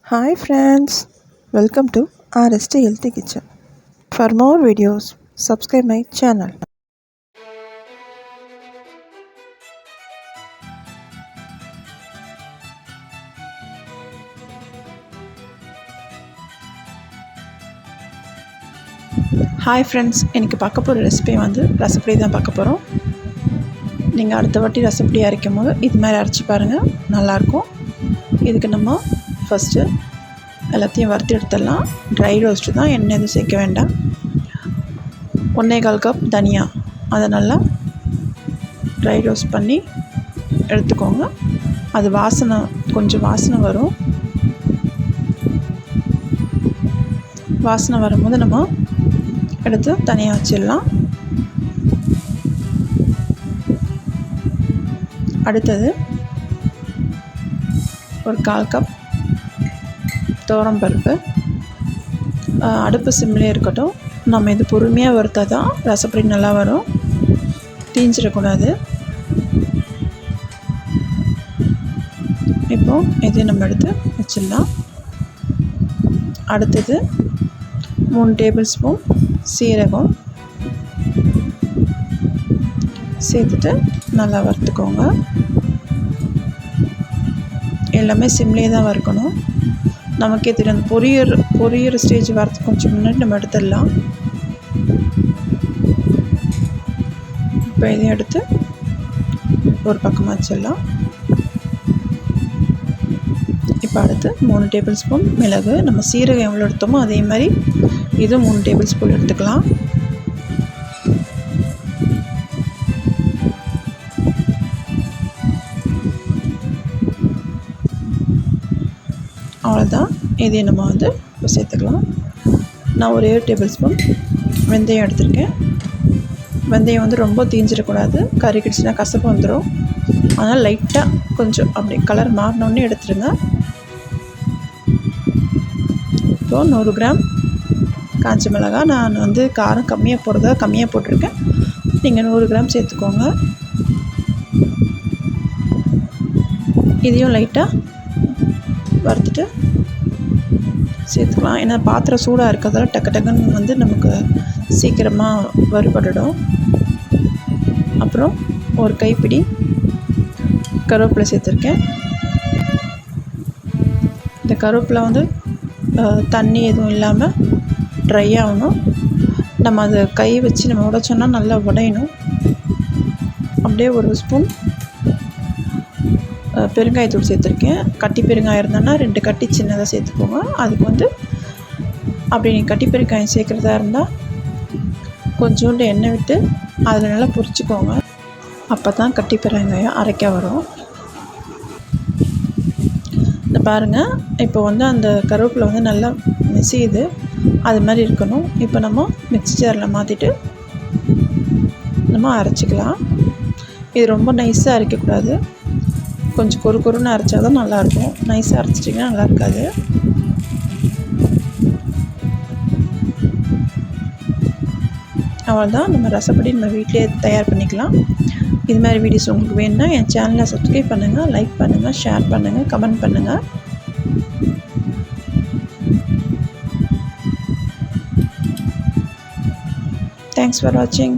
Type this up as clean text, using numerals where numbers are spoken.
Hi friends, welcome to RST Healthy Kitchen. For more videos, subscribe my channel. Hi friends, இன்றைக்கி பார்க்க போகிற recipe ரசப்பொடி தான் பார்க்க போகிறோம். நீங்கள் அடுத்த வாட்டி ரசப்பொடி அரைக்கும் போது இது மாதிரி அரைச்சி பாருங்கள், நல்லாயிருக்கும். இதுக்கு நம்ம ஃபஸ்ட்டு எல்லாத்தையும் வறுத்து எடுத்துடலாம். ட்ரை ரோஸ்ட்டு தான், எண்ணெய் எதுவும் சேர்க்க வேண்டாம். 1.25 கப் தனியா, அதை நல்லா ட்ரை ரோஸ்ட் பண்ணி எடுத்துக்கோங்க. அது கொஞ்சம் வாசனை வரும். வாசனை வரும்போது நம்ம எடுத்து தனியாக வச்சிடலாம். அடுத்தது ஒரு 1/4 கப் துவரம்பருப்பு. அடுப்பு சிம்மிலே இருக்கட்டும். நம்ம இது பொறுமையாக வறுத்தா தான் ரசப்பொடி நல்லா வரும், தீஞ்சிடக்கூடாது. இப்போது இதை நம்ம எடுத்து வச்சிடலாம். அடுத்தது 3 டேபிள் ஸ்பூன் சீரகம் சேர்த்துட்டு நல்லா வறுத்துக்கோங்க. எல்லாமே சிம்லே தான் வறுக்கணும். நமக்கே தெரியும், பொரியிற ஸ்டேஜ் வரதுக்கு கொஞ்சம் முன்னாடி நம்ம எடுத்துடலாம். இப்போ இதையும் எடுத்து ஒரு பக்கமாக வச்சிடலாம். இப்போ அடுத்து 3 டேபிள் ஸ்பூன் மிளகு. நம்ம சீரகம் எவ்வளோ எடுத்தோமோ அதே மாதிரி இது 3 டேபிள் ஸ்பூன் எடுத்துக்கலாம். அவ்வளோதான். இதையும் நம்ம இப்போ சேர்த்துக்கலாம். நான் ஒரு 7 டேபிள் ஸ்பூன் வெந்தயம் எடுத்திருக்கேன். வெந்தயம் ரொம்ப தீஞ்சிடக்கூடாது, கறிக்கிடுச்சுன்னா கசப்பு வந்துடும். அதனால் லைட்டாக கொஞ்சம் அப்படி கலர் மாறினோடனே எடுத்துருங்க. இப்போது 100 கிராம் காஞ்ச மிளகாய். நான் காரம் கம்மியாக போட்டிருக்கேன். நீங்கள் 100 கிராம் சேர்த்துக்கோங்க. இதையும் லைட்டாக வறுத்துட்டு சேர்த்துக்கலாம். ஏன்னா பாத்திரம் சூடாக இருக்கிறதால டக்குன்னு நமக்கு சீக்கிரமாக வறுபட்டுடும். அப்புறம் ஒரு கைப்பிடி கருவேப்பிலை சேர்த்துருக்கேன். இந்த கருவேப்பிலை தண்ணி எதுவும் இல்லாமல் ட்ரை ஆகணும். நம்ம அதை கை வச்சு நம்ம உடைச்சோன்னா நல்லா உடையணும். அப்படியே ஒரு ஸ்பூன் பெருங்காயத்தூள் சேர்த்துருக்கேன். கட்டி பெருங்காயம் இருந்தோன்னா 2 கட்டி சின்னதாக சேர்த்துக்கோங்க. அதுக்கு அப்படி நீங்கள் கட்டி பெருங்காயம் சேர்க்குறதா இருந்தால் கொஞ்சோண்டு எண்ணெய் விட்டு அதில் நல்லா பொரிச்சிக்கோங்க. அப்போ தான் கட்டி பெருங்காயம் அரைக்க வரும். இந்த பாருங்கள், இப்போ அந்த கருவேப்பிலை நல்லா நெசியுது, அது மாதிரி இருக்கணும். இப்போ நம்ம மிக்ஸி ஜாரில் மாற்றிட்டு நம்ம அரைச்சிக்கலாம். இது ரொம்ப நைஸாக அரைக்கக்கூடாது, கொஞ்சம் கொருன்னு அரைச்சா தான் நல்லாயிருக்கும். நைஸாக அரைச்சிட்டிங்கன்னா நல்லா இருக்காது. அவ்வளோதான், நம்ம ரசப்பொடி நம்ம வீட்டிலே தயார் பண்ணிக்கலாம். இது மாதிரி வீடியோஸ் உங்களுக்கு வேணும்னா என் சேனலை சப்ஸ்கிரைப் பண்ணுங்கள், லைக் பண்ணுங்கள், ஷேர் பண்ணுங்கள், கமெண்ட் பண்ணுங்கள். Thanks for watching.